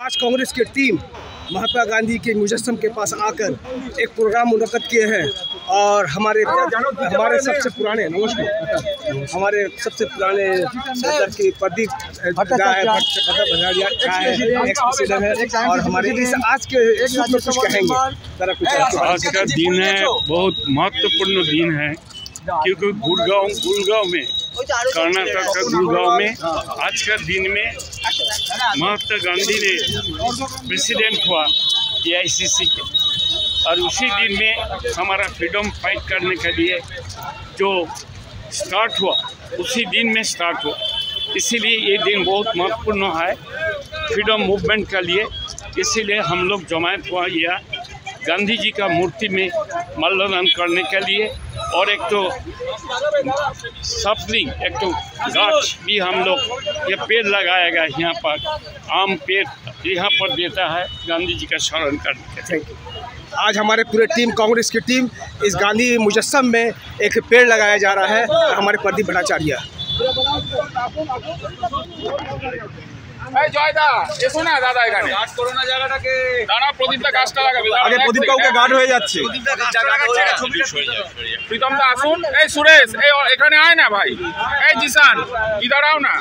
आज कांग्रेस की टीम महात्मा गांधी के मुजस्सम के पास आकर एक प्रोग्राम मुनक्कद किए हैं और हमारे सबसे पुराने सदर की प्रदीप है और हमारे इस आज के में कुछ कहेंगे। आज का दिन है, बहुत महत्वपूर्ण दिन है क्योंकि गुड़गांव में, कर्नाटक का गुड़गांव में आज का दिन में महात्मा गांधी ने प्रेसिडेंट हुआ AICC के, और उसी दिन में हमारा फ्रीडम फाइट करने के लिए जो स्टार्ट हुआ उसी दिन में स्टार्ट हुआ। इसीलिए ये दिन बहुत महत्वपूर्ण है फ्रीडम मूवमेंट के लिए। इसीलिए हम लोग जमायत हुआ या गांधी जी का मूर्ति में माल्यार्पण करने के लिए, और एक तो सप्लिंग, एक तो गाछ भी हम लोग ये पेड़ लगाएगा यहाँ पर, आम पेड़ यहाँ पर देता है गांधी जी का स्मरण करने के लिए। आज हमारे पूरे टीम, कांग्रेस की टीम, इस गांधी मुजस्सम में एक पेड़ लगाया जा रहा है। हमारे प्रदीप भट्टाचार्य জয়দা এসো না দাদা, এখানে গার্ড করো না জায়গাটাকে। দাঁড়া, প্রদীপটা গাছটা লাগাবে। আগে প্রদীপটা ওকে গার্ড হয়ে যাচ্ছে। প্রীতম দা আসুন। এই সুরেশ, এই এখানে আয় না ভাই। এই জিসান, ইধার আও না।